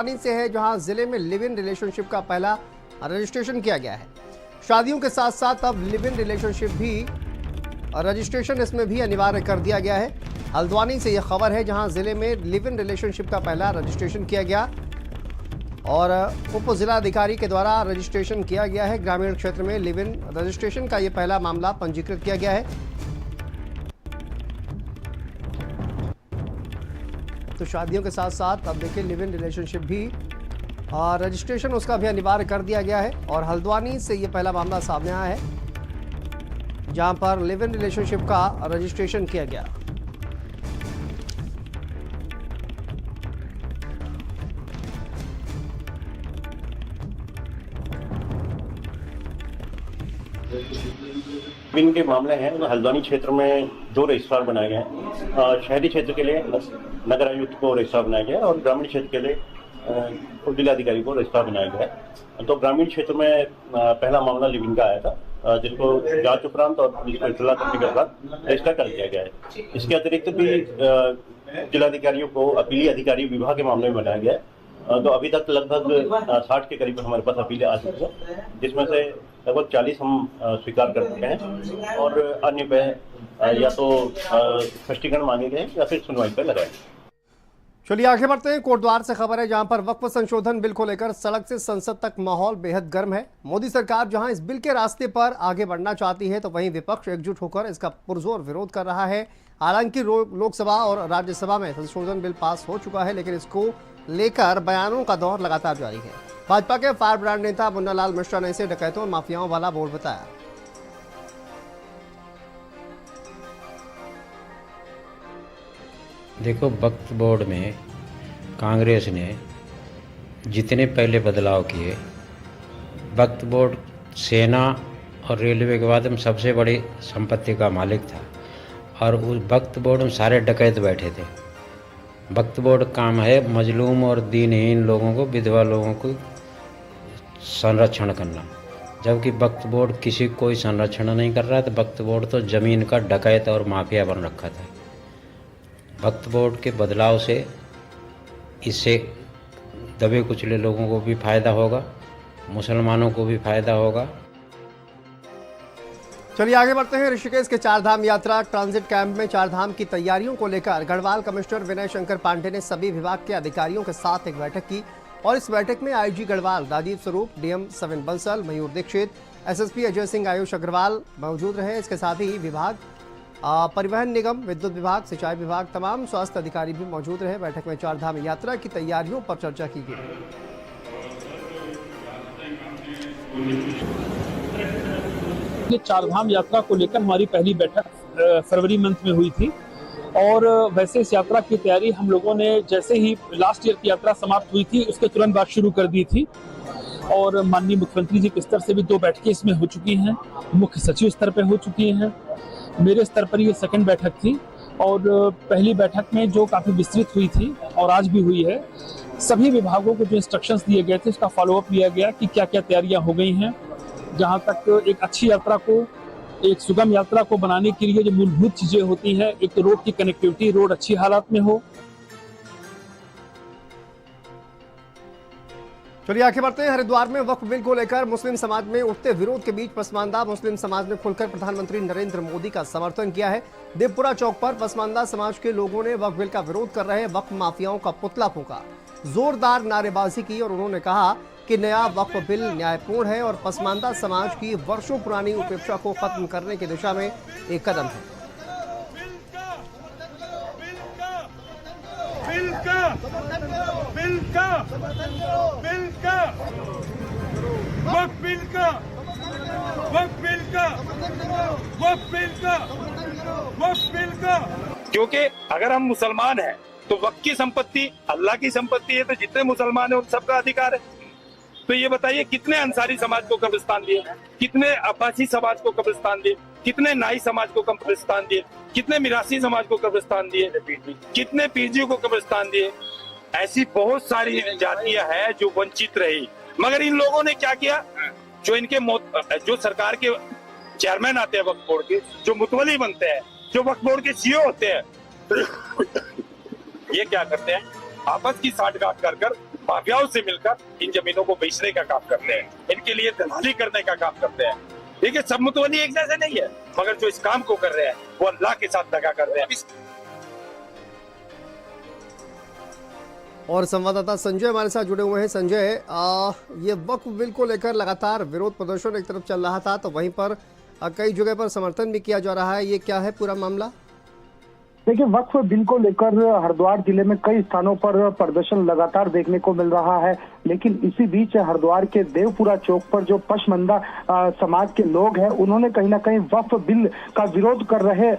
से है जहां जिले में लिव इन रिलेशनशिप का पहला रजिस्ट्रेशन किया गया है। शादियों के साथ साथ अब लिव इन रिलेशनशिप भी रजिस्ट्रेशन इसमें भी अनिवार्य कर दिया गया है। हल्द्वानी से यह खबर है जहां जिले में लिव इन रिलेशनशिप का पहला रजिस्ट्रेशन किया गया और उप जिलाधिकारी के द्वारा रजिस्ट्रेशन किया गया है। ग्रामीण क्षेत्र में लिव इन रजिस्ट्रेशन का यह पहला मामला पंजीकृत किया गया है। तो शादियों के साथ साथ अब देखिए लिव इन रिलेशनशिप भी रजिस्ट्रेशन उसका भी अनिवार्य कर दिया गया है और हल्द्वानी से ये पहला मामला सामने आया है जहां पर लिव इन रिलेशनशिप का रजिस्ट्रेशन किया गया। लिव-इन के मामले हैं हल्द्वानी क्षेत्र में 2 रजिस्ट्रार बनाए गए हैं। शहरी क्षेत्र के लिए नगर आयुक्त को रजिस्ट्रार बनाया गया है और ग्रामीण क्षेत्र के लिए उप जिलाधिकारी को रजिस्ट्रार बनाया गया है। तो ग्रामीण क्षेत्र में पहला मामला लिव-इन का आया था जिनको जांच उपरांत और पुलिस को इत्तला करने के बाद रजिस्टर कर दिया गया है। इसके अतिरिक्त भी जिलाधिकारियों को अपीली अधिकारी विभाग के मामले में बनाया गया है। तो अभी तक लगभग 60 के करीब हमारे पास अपीलें आ चुकी हैं, जिसमें से लगभग 40 हम स्वीकार कर चुके हैं और अन्य पे या तो स्पष्टीकरण मांगे गए या फिर सुनवाई पर लगाए। चलिए आगे बढ़ते हैं। कोटद्वार से खबर है जहां पर वक्फ संशोधन बिल को लेकर सड़क से संसद तक माहौल बेहद गर्म है। मोदी सरकार जहां इस बिल के रास्ते पर आगे बढ़ना चाहती है तो वहीं विपक्ष एकजुट होकर इसका पुरजोर विरोध कर रहा है। हालांकि लोकसभा और राज्यसभा में संशोधन बिल पास हो चुका है, लेकिन इसको लेकर बयानों का दौर लगातार जारी है। भाजपा के फायर ब्रांड नेता मुन्नालाल मिश्रा ने इसे डकैतों और माफियाओं वाला बोर्ड बताया। देखो, वक्फ बोर्ड में कांग्रेस ने जितने पहले बदलाव किए, वक्फ बोर्ड सेना और रेलवे के बाद में सबसे बड़ी संपत्ति का मालिक था और उस वक्फ बोर्ड में सारे डकैत बैठे थे। वक्फ बोर्ड काम है मजलूम और दीनहीन लोगों को, विधवा लोगों को संरक्षण करना, जबकि वक्फ बोर्ड किसी कोई संरक्षण नहीं कर रहा था। वक्फ बोर्ड तो ज़मीन का डकैत और माफिया बन रखा था। वक्फ बोर्ड के बदलाव से इससे दबे कुचले लोगों को भी फायदा होगा, मुसलमानों को भी फायदा होगा। चलिए आगे बढ़ते हैं। ऋषिकेश के चारधाम यात्रा ट्रांजिट कैंप में चारधाम की तैयारियों को लेकर गढ़वाल कमिश्नर विनय शंकर पांडे ने सभी विभाग के अधिकारियों के साथ एक बैठक की और इस बैठक में आईजी गढ़वाल राजीव स्वरूप, डीएम 7 बंसल, मयूर दीक्षित, एसएसपी अजय सिंह, आयुष अग्रवाल मौजूद रहे। इसके साथ ही विभाग परिवहन निगम, विद्युत विभाग, सिंचाई विभाग, तमाम स्वास्थ्य अधिकारी भी मौजूद रहे। बैठक में चारधाम यात्रा की तैयारियों पर चर्चा की गई। चारधाम यात्रा को लेकर हमारी पहली बैठक फरवरी मंथ में हुई थी और वैसे इस यात्रा की तैयारी हम लोगों ने जैसे ही लास्ट ईयर की यात्रा समाप्त हुई थी उसके तुरंत बाद शुरू कर दी थी और माननीय मुख्यमंत्री जी के स्तर से भी 2 बैठकें इसमें हो चुकी हैं, मुख्य सचिव स्तर पर हो चुकी हैं, मेरे स्तर पर ये सेकंड बैठक थी और पहली बैठक में जो काफ़ी विस्तृत हुई थी और आज भी हुई है, सभी विभागों को जो इंस्ट्रक्शंस दिए गए थे उसका फॉलोअप लिया गया कि क्या क्या तैयारियां हो गई हैं। जहां तक एक अच्छी यात्रा को, एक सुगम यात्रा को बनाने के लिए जो मूलभूत चीजें होती हैं, एक तो रोड की कनेक्टिविटी, रोड अच्छी हालत में हो। चलिए आगे बढ़ते हैं। हरिद्वार में वक्फ बिल को लेकर मुस्लिम समाज में उठते विरोध के बीच पसमानदा मुस्लिम समाज ने खुलकर प्रधानमंत्री नरेंद्र मोदी का समर्थन किया है। देवपुरा चौक पर पसमानदा समाज के लोगों ने वक्फ बिल का विरोध कर रहे वक्फ माफियाओं का पुतला फूंका, जोरदार नारेबाजी की और उन्होंने कहा कि नया वक्फ बिल न्यायपूर्ण है और पसमानदा समाज की वर्षों पुरानी उपेक्षा को खत्म करने की दिशा में एक कदम है। क्योंकि अगर हम मुसलमान हैं तो वक्फ की संपत्ति अल्लाह की संपत्ति है, तो जितने मुसलमान हैं उन सबका अधिकार है। तो ये बताइए कितने अंसारी समाज को कब्रिस्तान दिए, कितने अब्बासी समाज को कब्रिस्तान दिए, कितने नाई समाज को कब्रिस्तान दिए, कितने मिरासी समाज को कब्रिस्तान दिए, कितने पीरजियों को कब्रिस्तान दिए। ऐसी बहुत सारी जातियां हैं जो वंचित रही, मगर इन लोगों ने क्या किया, जो इनके जो सरकार के चेयरमैन आते हैं वक्फ बोर्ड के, जो मुतवली बनते हैं, जो वक्फ बोर्ड के सीईओ होते हैं, ये क्या करते हैं, आपस की साठगांठ कर माफियाओं से मिलकर इन जमीनों को बेचने का काम करते हैं, इनके लिए दलाली करने का काम करते हैं। देखिए, सब मुतवल्ली एक जैसे नहीं है, मगर जो इस काम को कर रहे हैं वो अल्लाह के साथ दगा कर रहे हैं। और संवाददाता संजय हमारे साथ जुड़े हुए हैं। संजय, ये वक्फ बिल को लेकर लगातार विरोध प्रदर्शन एक तरफ चल रहा था, तो वहीं पर कई जगह पर समर्थन भी किया जा रहा है, ये क्या है पूरा मामला? देखिए, वक्फ बिल को लेकर हरिद्वार जिले में कई स्थानों पर प्रदर्शन लगातार देखने को मिल रहा है, लेकिन इसी बीच हरिद्वार के देवपुरा चौक पर जो पशमंदा समाज के लोग हैं, उन्होंने कहीं ना कहीं वक्फ बिल का विरोध कर रहे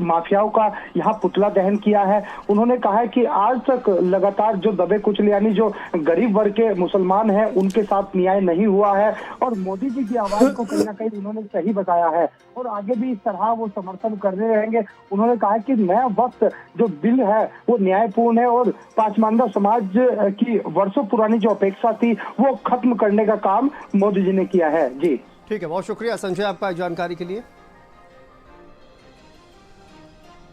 माफियाओं का यहाँ पुतला दहन किया है। उन्होंने कहा है कि आज तक लगातार जो दबे कुचले यानी जो गरीब वर्ग के मुसलमान हैं उनके साथ न्याय नहीं हुआ है, और मोदी जी की आवाज को कहीं ना कहीं उन्होंने सही बताया है और आगे भी इस तरह वो समर्थन करने रहेंगे। उन्होंने कहा कि नया वक्त जो बिल है वो न्यायपूर्ण है और पासमानदा समाज की वर्षों पुरानी जो अपेक्षा थी वो खत्म करने का काम मोदी जी ने किया है। जी ठीक है, बहुत शुक्रिया संजय आपका जानकारी के लिए।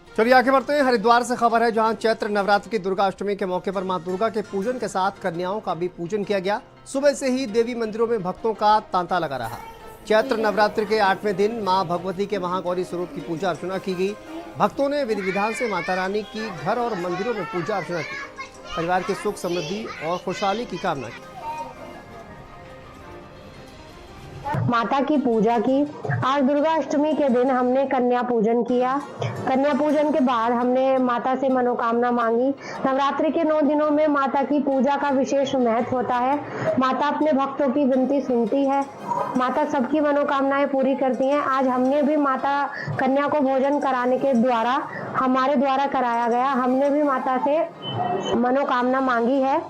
चलिए आगे बढ़ते हैं। हरिद्वार से खबर है, जहां चैत्र नवरात्र की दुर्गा अष्टमी के मौके पर मां दुर्गा के पूजन के साथ कन्याओं का भी पूजन किया गया। सुबह से ही देवी मंदिरों में भक्तों का तांता लगा रहा। चैत्र नवरात्र के 8वें दिन मां भगवती के महागौरी स्वरूप की पूजा अर्चना की गई। भक्तों ने विधि विधान से माता रानी की घर और मंदिरों में पूजा अर्चना की, परिवार की सुख समृद्धि और खुशहाली की कामना की। माता की पूजा की। आज दुर्गा अष्टमी के दिन हमने कन्या पूजन किया। कन्या पूजन के बाद हमने माता से मनोकामना मांगी। नवरात्रि के 9 दिनों में माता की पूजा का विशेष महत्व होता है। माता अपने भक्तों की विनती सुनती है, माता सबकी मनोकामनाएं पूरी करती हैं। आज हमने भी माता कन्या को भोजन कराने के द्वारा हमारे द्वारा कराया गया, हमने भी माता से मनोकामना मांगी है।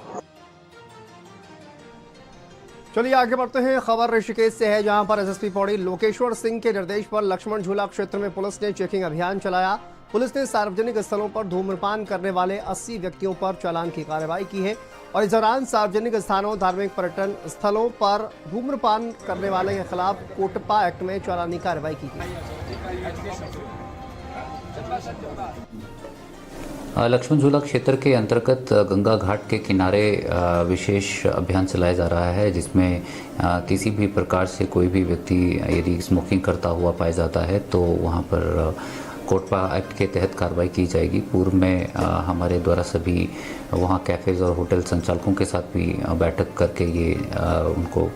चलिए आगे बढ़ते हैं। खबर ऋषिकेश से है, जहां पर एसएसपी पौड़ी लोकेश्वर सिंह के निर्देश पर लक्ष्मण झूला क्षेत्र में पुलिस ने चेकिंग अभियान चलाया। पुलिस ने सार्वजनिक स्थलों पर धूम्रपान करने वाले 80 व्यक्तियों पर चालान की कार्रवाई की है और इस दौरान सार्वजनिक स्थानों, धार्मिक पर्यटन स्थलों पर धूम्रपान करने वाले के खिलाफ कोटपा एक्ट में चालानी कार्रवाई की गई। लक्ष्मण झूला क्षेत्र के अंतर्गत गंगा घाट के किनारे विशेष अभियान चलाया जा रहा है, जिसमें किसी भी प्रकार से कोई भी व्यक्ति यदि स्मोकिंग करता हुआ पाया जाता है तो वहां पर कोटपा एक्ट के तहत कार्रवाई की जाएगी। पूर्व में हमारे द्वारा सभी वहां कैफ़ेज़ और होटल संचालकों के साथ भी बैठक करके ये उनको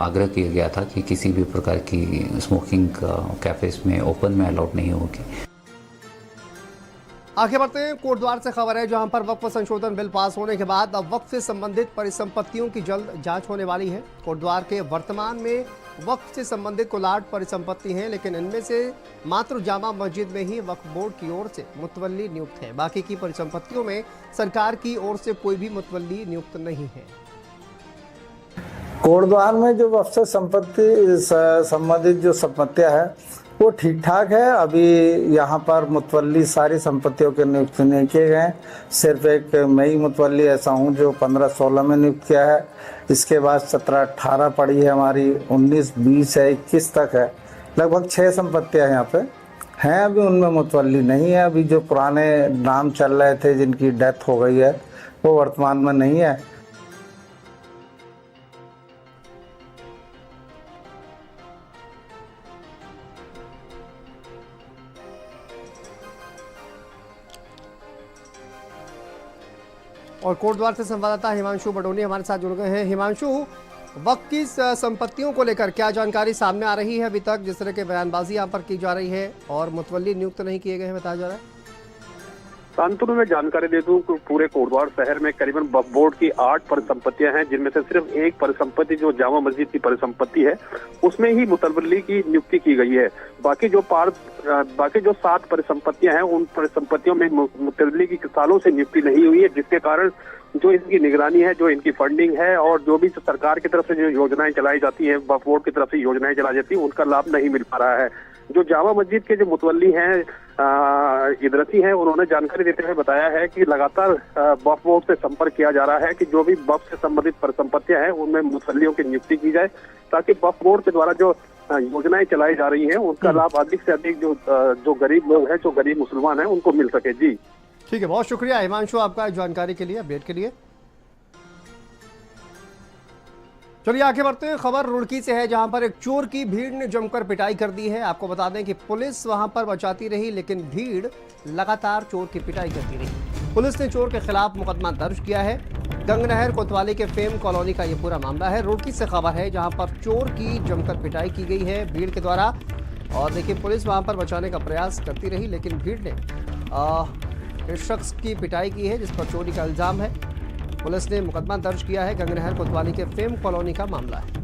आग्रह किया गया था कि किसी भी प्रकार की स्मोकिंग कैफ़ेज़ में ओपन में अलाउड नहीं होगी। आगे बढ़ते हैं। कोटद्वार से खबर है, जहां पर वक्फ संशोधन बिल पास होने के बाद अब वक्फ से संबंधित परिसंपत्तियों की जल्द जांच होने वाली है। कोटद्वार के वर्तमान में वक्फ से संबंधित कुल 8 परिसंपत्ति हैं, लेकिन इनमें से मात्र जामा मस्जिद में ही वक्फ बोर्ड की ओर से मुतवल्ली नियुक्त है। बाकी की परिसंपत्तियों में सरकार की ओर से कोई भी मुतवल्ली नियुक्त नहीं है। कोटद्वार में जो वक्फ से संबंधित जो संपत्तियां है वो ठीक ठाक है। अभी यहाँ पर मुतवल्ली सारी संपत्तियों के नियुक्त नहीं किए गए। सिर्फ एक मई मुतवल्ली ऐसा हूँ जो 15-16 में नियुक्त किया है। इसके बाद 17-18 पड़ी है हमारी, 19-20 है, 21 तक है। लगभग 6 संपत्तियाँ यहाँ पे हैं, अभी उनमें मुतवल्ली नहीं है। अभी जो पुराने नाम चल रहे थे जिनकी डेथ हो गई है वो वर्तमान में नहीं है। और कोटद्वार से संवाददाता हिमांशु बडोनी हमारे साथ जुड़ गए हैं। हिमांशु, वक्फ की संपत्तियों को लेकर क्या जानकारी सामने आ रही है अभी तक? जिस तरह के बयानबाजी यहाँ पर की जा रही है और मुतवल्ली नियुक्त नहीं किए गए हैं बताया जा रहा है। कानपुर में जानकारी दे दूं कि पूरे कोटद्वार शहर में करीबन वक्फ बोर्ड की 8 परिसंपत्तियां हैं, जिनमें से सिर्फ एक परिसंपत्ति जो जामा मस्जिद की परिसंपत्ति है उसमें ही मुतवल्ली की नियुक्ति की गई है। बाकी जो 7 परिसंपत्तियां हैं उन परिसंपत्तियों में मुतवल्ली की सालों से नियुक्ति नहीं हुई है, जिसके कारण जो इनकी निगरानी है, जो इनकी फंडिंग है और जो भी सरकार की तरफ से जो योजनाएं चलाई जाती है, वक्फ बोर्ड की तरफ से योजनाएं चलाई जाती है, उनका लाभ नहीं मिल पा रहा है। जो जामा मस्जिद के जो मुतवल्ली हैं इदरती हैं, उन्होंने जानकारी देते हुए बताया है कि लगातार वक्फ बोर्ड से संपर्क किया जा रहा है कि जो भी वक्फ से संबंधित परिसंपत्तियां हैं उनमें मुतवल्लियों की नियुक्ति की जाए, ताकि वक्फ बोर्ड के द्वारा जो योजनाएं चलाई जा रही हैं उनका लाभ अधिक से अधिक जो गरीब लोग हैं, जो गरीब मुसलमान हैं, उनको मिल सके। जी ठीक है, बहुत शुक्रिया हिमांशु आपका जानकारी के लिए, अपडेट के लिए। चलिए आगे बढ़ते हैं। खबर रुड़की से है, जहां पर एक चोर की भीड़ ने जमकर पिटाई कर दी है। आपको बता दें कि पुलिस वहां पर बचाती रही, लेकिन भीड़ लगातार चोर की पिटाई करती रही। पुलिस ने चोर के खिलाफ मुकदमा दर्ज किया है। गंगनहर कोतवाली के फेम कॉलोनी का ये पूरा मामला है। रुड़की से खबर है, जहां पर चोर की जमकर पिटाई की गई है भीड़ के द्वारा। और देखिए, पुलिस वहां पर बचाने का प्रयास करती रही, लेकिन भीड़ ने इस शख्स की पिटाई की है जिस पर चोरी का इल्जाम है। पुलिस ने मुकदमा दर्ज किया है। गंगनहर कोतवाली के फेम कॉलोनी का मामला है।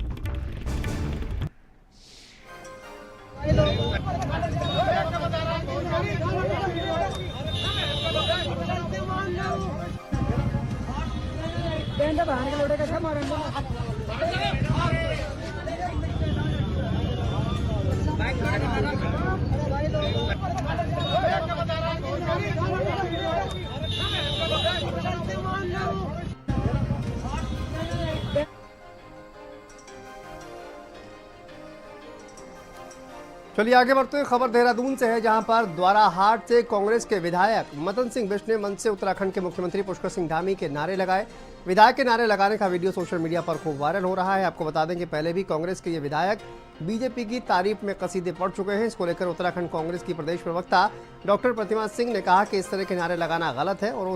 चलिए आगे बढ़ते हैं। खबर देहरादून से है, जहां पर द्वाराहाट से कांग्रेस के विधायक मदन सिंह बिष्ट ने मंच से उत्तराखंड के मुख्यमंत्री पुष्कर सिंह धामी के नारे लगाए। विधायक के नारे लगाने का वीडियो सोशल मीडिया पर खूब वायरल हो रहा है। आपको बता दें कि पहले भी कांग्रेस के ये विधायक बीजेपी की तारीफ में कसीदे पढ़ चुके हैं। इसको लेकर उत्तराखंड कांग्रेस की प्रदेश प्रवक्ता डॉक्टर प्रतिमा सिंह ने कहा कि इस तरह के नारे लगाना गलत है और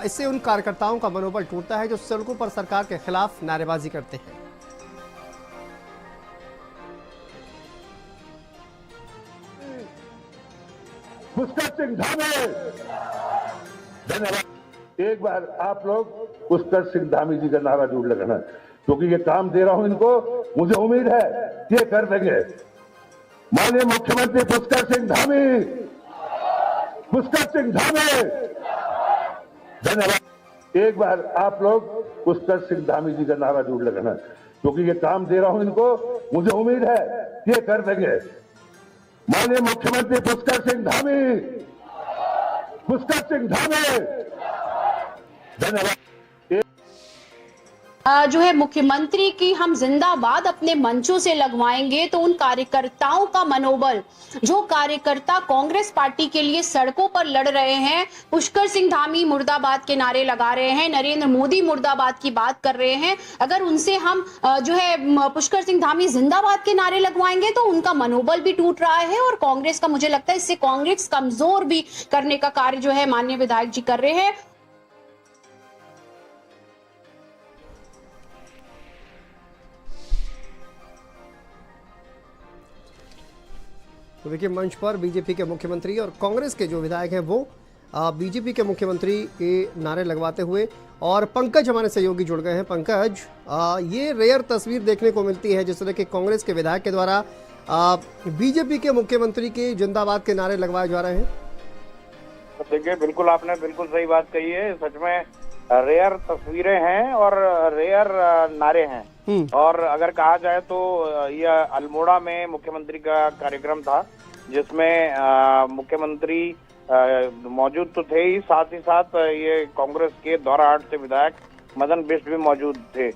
इससे उन कार्यकर्ताओं का मनोबल टूटता है जो सड़कों पर सरकार के खिलाफ नारेबाजी करते हैं। पुष्कर सिंह धामी, धन्यवाद। एक बार आप लोग पुष्कर सिंह धामी जी का नारा जरूर लगाना, क्योंकि ये काम दे रहा हूं इनको, मुझे उम्मीद है ये कर देंगे। माननीय मुख्यमंत्री पुष्कर सिंह धामी, पुष्कर सिंह धामी, धन्यवाद। एक बार आप लोग पुष्कर सिंह धामी जी का नारा जरूर लगाना, क्योंकि ये काम दे रहा हूं इनको, मुझे उम्मीद है ये कर देंगे। माननीय मुख्यमंत्री पुष्कर सिंह धामी, पुष्कर सिंह धामी, धन्यवाद। जो है मुख्यमंत्री की हम जिंदाबाद अपने मंचों से लगवाएंगे तो उन कार्यकर्ताओं का मनोबल, जो कार्यकर्ता कांग्रेस पार्टी के लिए सड़कों पर लड़ रहे हैं, पुष्कर सिंह धामी मुर्दाबाद के नारे लगा रहे हैं, नरेंद्र मोदी मुर्दाबाद की बात कर रहे हैं, अगर उनसे हम जो है पुष्कर सिंह धामी जिंदाबाद के नारे लगवाएंगे तो उनका मनोबल भी टूट रहा है और कांग्रेस का, मुझे लगता है इससे कांग्रेस कमजोर भी करने का कार्य जो है माननीय विधायक जी कर रहे हैं। तो देखिए, मंच पर बीजेपी के मुख्यमंत्री और कांग्रेस के जो विधायक हैं वो बीजेपी के मुख्यमंत्री के नारे लगवाते हुए, और पंकज हमारे सहयोगी जुड़ गए हैं। पंकज, ये रेयर तस्वीर देखने को मिलती है जिस तरह के कांग्रेस के विधायक के द्वारा बीजेपी के मुख्यमंत्री के जिंदाबाद के नारे लगवाए जा रहे हैं। देखिए, बिल्कुल आपने बिल्कुल सही बात कही है। सच में रेयर तस्वीरें हैं और रेयर नारे हैं। और अगर कहा जाए तो यह अल्मोड़ा में मुख्यमंत्री का कार्यक्रम था, जिसमें मुख्यमंत्री मौजूद तो थे ही, साथ ये कांग्रेस के द्वाराहाट से विधायक मदन बिष्ट भी मौजूद थे।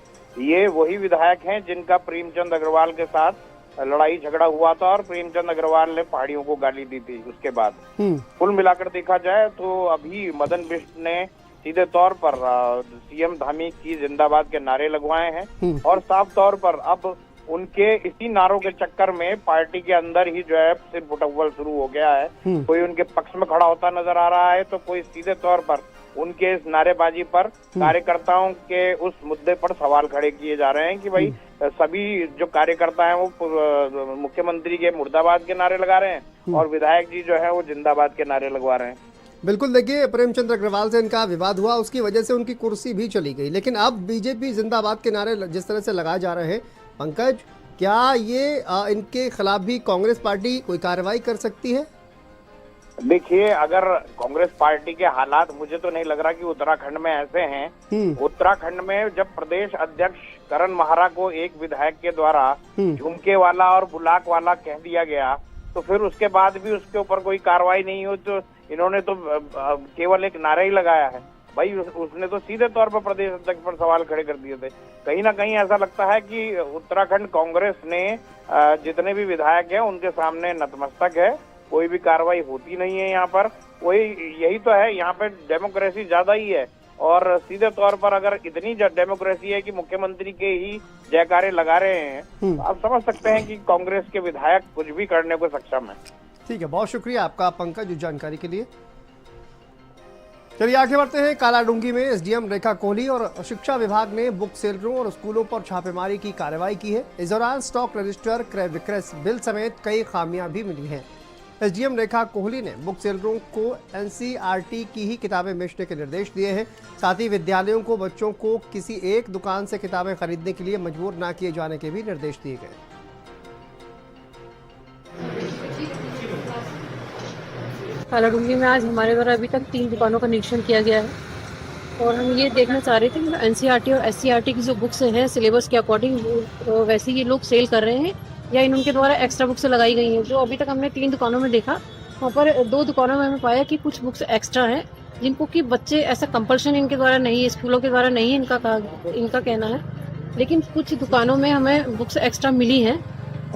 ये वही विधायक हैं जिनका प्रेमचंद अग्रवाल के साथ लड़ाई झगड़ा हुआ था और प्रेमचंद अग्रवाल ने पहाड़ियों को गाली दी थी उसके बाद। कुल मिलाकर देखा जाए तो अभी मदन बिष्ट ने सीधे तौर पर सीएम धामी की जिंदाबाद के नारे लगवाए हैं और साफ तौर पर अब उनके इसी नारों के चक्कर में पार्टी के अंदर ही जो है सिर्फ उटव्वल शुरू हो गया है। कोई उनके पक्ष में खड़ा होता नजर आ रहा है तो कोई सीधे तौर पर उनके इस नारेबाजी पर कार्यकर्ताओं के उस मुद्दे पर सवाल खड़े किए जा रहे हैं कि भाई सभी जो कार्यकर्ता हैं वो मुख्यमंत्री के मुर्दाबाद के नारे लगा रहे हैं और विधायक जी जो है वो जिंदाबाद के नारे लगवा रहे हैं। बिल्कुल, देखिए, प्रेमचंद अग्रवाल से इनका विवाद हुआ, उसकी वजह से उनकी कुर्सी भी चली गई, लेकिन अब बीजेपी जिंदाबाद के नारे जिस तरह से लगाए जा रहे हैं, पंकज, क्या ये इनके खिलाफ भी कांग्रेस पार्टी कोई कार्रवाई कर सकती है? देखिए, अगर कांग्रेस पार्टी के हालात, मुझे तो नहीं लग रहा कि उत्तराखंड में ऐसे हैं। उत्तराखंड में जब प्रदेश अध्यक्ष करण माहरा को एक विधायक के द्वारा झुमके वाला और बुलाक वाला कह दिया गया, तो फिर उसके बाद भी उसके ऊपर कोई कार्रवाई नहीं हुई, तो इन्होंने तो केवल एक नारा ही लगाया है। भाई उसने तो सीधे तौर पर प्रदेश अध्यक्ष पर सवाल खड़े कर दिए थे। कहीं ना कहीं ऐसा लगता है कि उत्तराखंड कांग्रेस ने जितने भी विधायक हैं उनके सामने नतमस्तक है, कोई भी कार्रवाई होती नहीं है यहाँ पर। वही यही तो है, यहाँ पे डेमोक्रेसी ज्यादा ही है और सीधे तौर पर अगर इतनी डेमोक्रेसी है कि मुख्यमंत्री के ही जयकारे लगा रहे हैं, तो आप समझ सकते हैं कि कांग्रेस के विधायक कुछ भी करने को सक्षम है। ठीक है, बहुत शुक्रिया आपका पंकज इस जानकारी के लिए। चलिए आगे बढ़ते हैं। कालाडूंगी में एसडीएम रेखा कोहली और शिक्षा विभाग ने बुक सेलरों और स्कूलों पर छापेमारी की कार्रवाई की है। इस दौरान स्टॉक रजिस्टर, क्रय विक्रय बिल समेत कई खामियां भी मिली हैं। एसडीएम रेखा कोहली ने बुक सेलरों को एनसीईआरटी की ही किताबें बेचने के निर्देश दिए हैं। साथ ही विद्यालयों को बच्चों को किसी एक दुकान से किताबें खरीदने के लिए मजबूर न किए जाने के भी निर्देश दिए गए। कालाडूंगी में आज हमारे द्वारा अभी तक 3 दुकानों का निरीक्षण किया गया है और हम ये देखना चाह रहे थे कि एनसीईआरटी और एससीईआरटी की जो बुक्स हैं सिलेबस के अकॉर्डिंग वैसे ये लोग सेल कर रहे हैं या इनके द्वारा एक्स्ट्रा बुक्स लगाई गई हैं। जो अभी तक हमने 3 दुकानों में देखा, वहाँ पर 2 दुकानों में हमें पाया कि कुछ बुक्स एक्स्ट्रा हैं जिनको कि बच्चे ऐसा कंपल्शन इनके द्वारा नहीं है, स्कूलों के द्वारा नहीं है इनका कहना है, लेकिन कुछ दुकानों में हमें बुक्स एक्स्ट्रा मिली हैं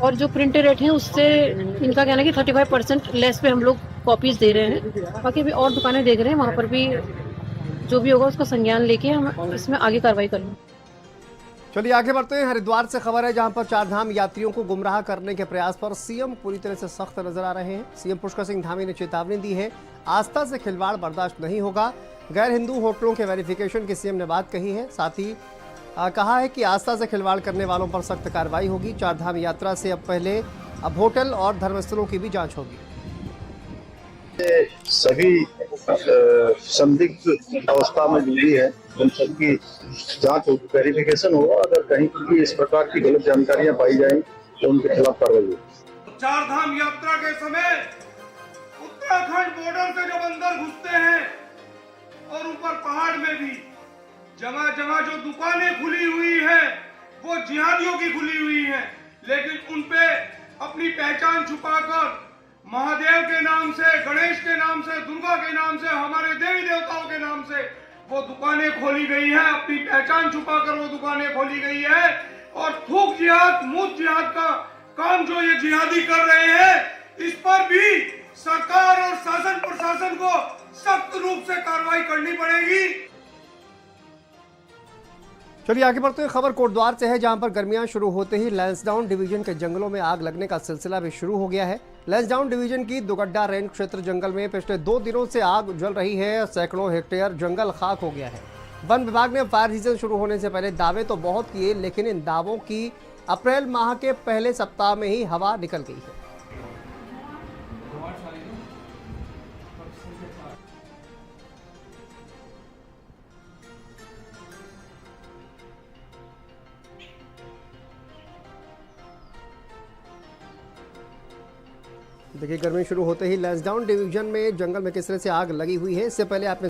और जो प्रिंटेड रेट हैं उससे इनका कहना है कि 35% लेस पे हम लोग कॉपीज दे रहे हैं। बाकी अभी और दुकानें देख रहे हैं, वहाँ पर भी जो भी होगा उसका संज्ञान लेके हम इसमें आगे कार्रवाई करेंगे। चलिए आगे बढ़ते हैं। हरिद्वार से खबर है, जहां पर चारधाम यात्रियों को गुमराह करने के प्रयास पर सीएम पूरी तरह से सख्त नजर आ रहे हैं। सीएम पुष्कर सिंह धामी ने चेतावनी दी है, आस्था से खिलवाड़ बर्दाश्त नहीं होगा। गैर हिंदू होटलों के वेरिफिकेशन की सीएम ने बात कही है। साथ ही कहा है कि आस्था से खिलवाड़ करने वालों पर सख्त कार्रवाई होगी। चारधाम यात्रा से अब होटल और धर्मस्थलों की भी जांच होगी। सभी संदिग्ध अवस्था में मिली है, उन सबकी जांच हो, वेरिफिकेशन होगा। अगर कहीं भी इस प्रकार की गलत जानकारियां पाई जाएंगी तो उनके खिलाफ कार्रवाई होगी। चारधाम यात्रा के समय उत्तराखंड बॉर्डर से जब अंदर घुसते हैं और ऊपर पहाड़ में भी जगह जगह जो दुकानें खुली हुई है वो जिहादियों की खुली हुई है, लेकिन उनपे अपनी पहचान छुपाकर महादेव के नाम से, गणेश के नाम से, दुर्गा के नाम से, हमारे देवी देवताओं के नाम से वो दुकानें खोली गई हैं। अपनी पहचान छुपाकर वो दुकानें खोली गई है और थूक जिहाद, मूत जिहाद का काम जो ये जिहादी कर रहे हैं, इस पर भी सरकार और शासन प्रशासन को सख्त रूप से कार्रवाई करनी पड़ेगी। चलिए आगे बढ़ते हैं। खबर कोटद्वार से है, जहां पर गर्मियां शुरू होते ही लैंसडाउन डिवीजन के जंगलों में आग लगने का सिलसिला भी शुरू हो गया है। लैंसडाउन डिवीजन की दुगड्डा रेंज क्षेत्र जंगल में पिछले 2 दिनों से आग जल रही है। सैकड़ों हेक्टेयर जंगल खाक हो गया है। वन विभाग ने फायर सीजन शुरू होने से पहले दावे तो बहुत किए, लेकिन इन दावों की अप्रैल माह के पहले सप्ताह में ही हवा निकल गई है। देखिए, गर्मी शुरू होते ही लैंसडाउन डिवीजन में जंगल में किस तरह से आग लगी हुई है। इससे पहले आपने